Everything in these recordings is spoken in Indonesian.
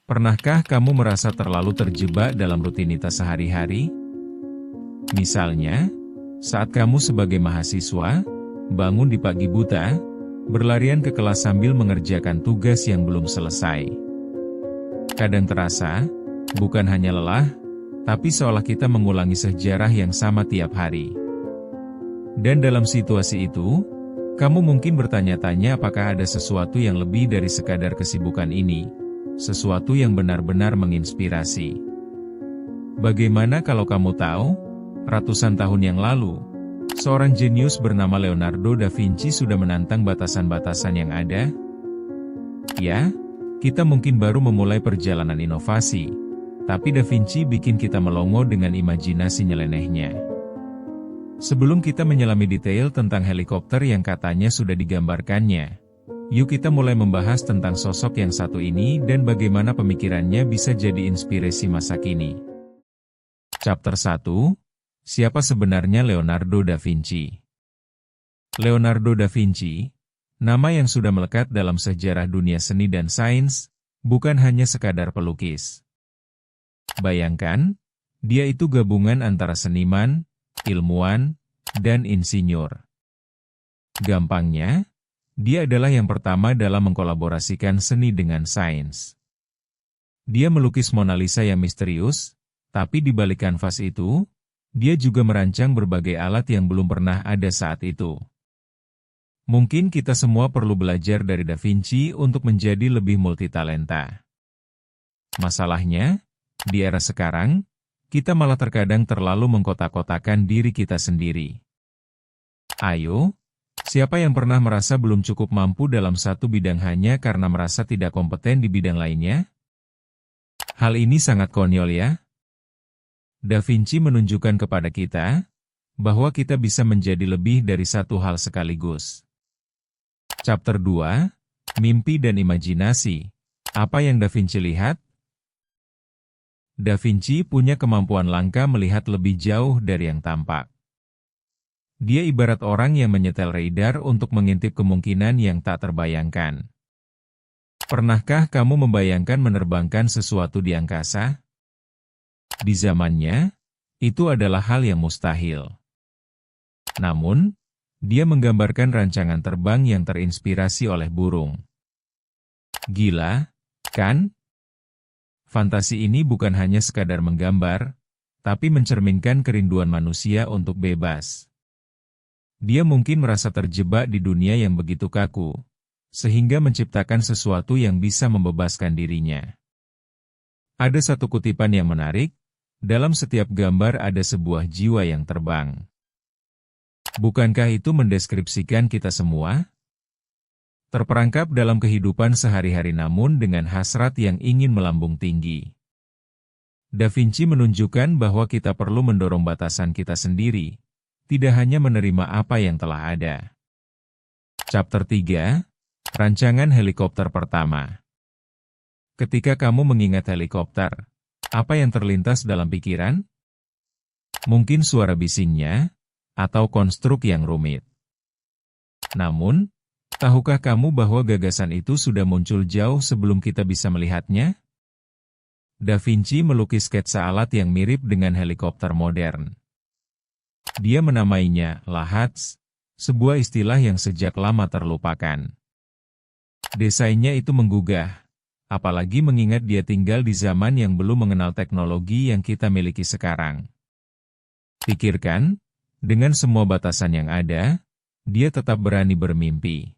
Pernahkah kamu merasa terlalu terjebak dalam rutinitas sehari-hari? Misalnya, saat kamu sebagai mahasiswa, bangun di pagi buta, berlarian ke kelas sambil mengerjakan tugas yang belum selesai. Kadang terasa, bukan hanya lelah, tapi seolah kita mengulangi sejarah yang sama tiap hari. Dan dalam situasi itu, kamu mungkin bertanya-tanya apakah ada sesuatu yang lebih dari sekadar kesibukan ini, sesuatu yang benar-benar menginspirasi. Bagaimana kalau kamu tahu, ratusan tahun yang lalu, seorang jenius bernama Leonardo da Vinci sudah menantang batasan-batasan yang ada? Ya, kita mungkin baru memulai perjalanan inovasi, tapi da Vinci bikin kita melongo dengan imajinasi nyelenehnya. Sebelum kita menyelami detail tentang helikopter yang katanya sudah digambarkannya, yuk kita mulai membahas tentang sosok yang satu ini dan bagaimana pemikirannya bisa jadi inspirasi masa kini. Chapter 1. Siapa sebenarnya Leonardo da Vinci? Leonardo da Vinci, nama yang sudah melekat dalam sejarah dunia seni dan sains, bukan hanya sekadar pelukis. Bayangkan, dia itu gabungan antara seniman, ilmuwan, dan insinyur. Gampangnya, dia adalah yang pertama dalam mengkolaborasikan seni dengan sains. Dia melukis Mona Lisa yang misterius, tapi di balik kanvas itu, dia juga merancang berbagai alat yang belum pernah ada saat itu. Mungkin kita semua perlu belajar dari Da Vinci untuk menjadi lebih multitalenta. Masalahnya, di era sekarang, kita malah terkadang terlalu mengkotak-kotakan diri kita sendiri. Ayo, siapa yang pernah merasa belum cukup mampu dalam satu bidang hanya karena merasa tidak kompeten di bidang lainnya? Hal ini sangat konyol ya. Da Vinci menunjukkan kepada kita bahwa kita bisa menjadi lebih dari satu hal sekaligus. Chapter 2, Mimpi dan Imajinasi. Apa yang Da Vinci lihat? Da Vinci punya kemampuan langka melihat lebih jauh dari yang tampak. Dia ibarat orang yang menyetel radar untuk mengintip kemungkinan yang tak terbayangkan. Pernahkah kamu membayangkan menerbangkan sesuatu di angkasa? Di zamannya, itu adalah hal yang mustahil. Namun, dia menggambarkan rancangan terbang yang terinspirasi oleh burung. Gila, kan? Fantasi ini bukan hanya sekadar menggambar, tapi mencerminkan kerinduan manusia untuk bebas. Dia mungkin merasa terjebak di dunia yang begitu kaku, sehingga menciptakan sesuatu yang bisa membebaskan dirinya. Ada satu kutipan yang menarik, dalam setiap gambar ada sebuah jiwa yang terbang. Bukankah itu mendeskripsikan kita semua? Terperangkap dalam kehidupan sehari-hari namun dengan hasrat yang ingin melambung tinggi. Da Vinci menunjukkan bahwa kita perlu mendorong batasan kita sendiri, tidak hanya menerima apa yang telah ada. Chapter 3, Rancangan Helikopter Pertama. Ketika kamu mengingat helikopter, apa yang terlintas dalam pikiran? Mungkin suara bisingnya, atau konstruk yang rumit. Namun, tahukah kamu bahwa gagasan itu sudah muncul jauh sebelum kita bisa melihatnya? Da Vinci melukis sketsa alat yang mirip dengan helikopter modern. Dia menamainya lahats, sebuah istilah yang sejak lama terlupakan. Desainnya itu menggugah, apalagi mengingat dia tinggal di zaman yang belum mengenal teknologi yang kita miliki sekarang. Pikirkan, dengan semua batasan yang ada, dia tetap berani bermimpi.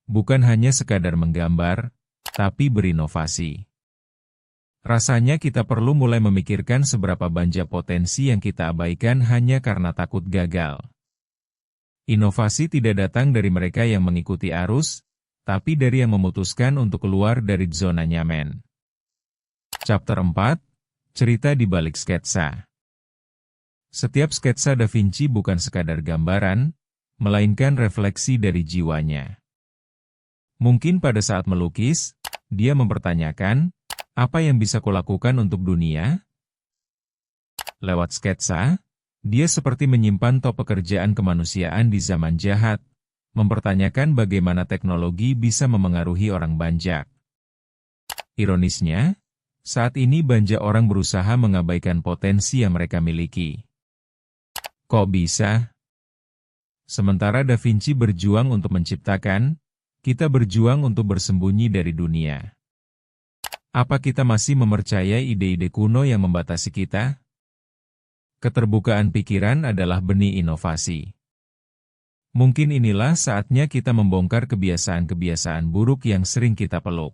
Bukan hanya sekadar menggambar, tapi berinovasi. Rasanya kita perlu mulai memikirkan seberapa banyak potensi yang kita abaikan hanya karena takut gagal. Inovasi tidak datang dari mereka yang mengikuti arus, tapi dari yang memutuskan untuk keluar dari zona nyaman. Chapter 4, Cerita di balik sketsa. Setiap sketsa Da Vinci bukan sekadar gambaran, melainkan refleksi dari jiwanya. Mungkin pada saat melukis, dia mempertanyakan, apa yang bisa kulakukan untuk dunia? Lewat sketsa, dia seperti menyimpan top pekerjaan kemanusiaan di zaman jahat, mempertanyakan bagaimana teknologi bisa memengaruhi orang banyak. Ironisnya, saat ini banyak orang berusaha mengabaikan potensi yang mereka miliki. Kok bisa? Sementara Da Vinci berjuang untuk menciptakan, kita berjuang untuk bersembunyi dari dunia. Apa kita masih mempercayai ide-ide kuno yang membatasi kita? Keterbukaan pikiran adalah benih inovasi. Mungkin inilah saatnya kita membongkar kebiasaan-kebiasaan buruk yang sering kita peluk.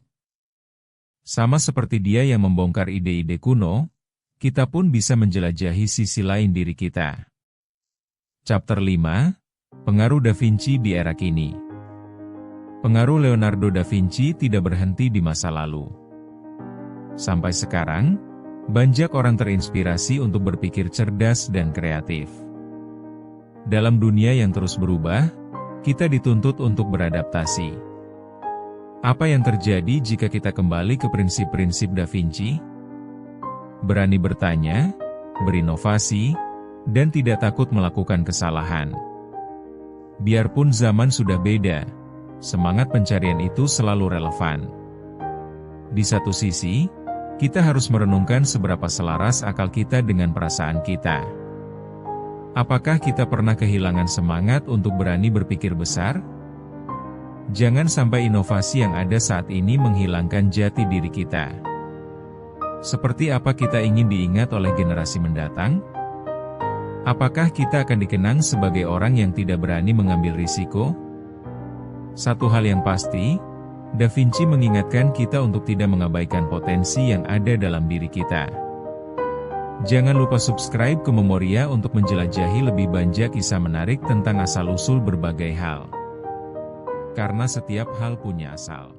Sama seperti dia yang membongkar ide-ide kuno, kita pun bisa menjelajahi sisi lain diri kita. Chapter 5, Pengaruh Da Vinci di era kini. Pengaruh Leonardo da Vinci tidak berhenti di masa lalu. Sampai sekarang, banyak orang terinspirasi untuk berpikir cerdas dan kreatif. Dalam dunia yang terus berubah, kita dituntut untuk beradaptasi. Apa yang terjadi jika kita kembali ke prinsip-prinsip Da Vinci? Berani bertanya, berinovasi, dan tidak takut melakukan kesalahan. Biarpun zaman sudah beda, semangat pencarian itu selalu relevan. Di satu sisi, kita harus merenungkan seberapa selaras akal kita dengan perasaan kita. Apakah kita pernah kehilangan semangat untuk berani berpikir besar? Jangan sampai inovasi yang ada saat ini menghilangkan jati diri kita. Seperti apa kita ingin diingat oleh generasi mendatang? Apakah kita akan dikenang sebagai orang yang tidak berani mengambil risiko? Satu hal yang pasti, Da Vinci mengingatkan kita untuk tidak mengabaikan potensi yang ada dalam diri kita. Jangan lupa subscribe ke Memoria untuk menjelajahi lebih banyak kisah menarik tentang asal-usul berbagai hal. Karena setiap hal punya asal.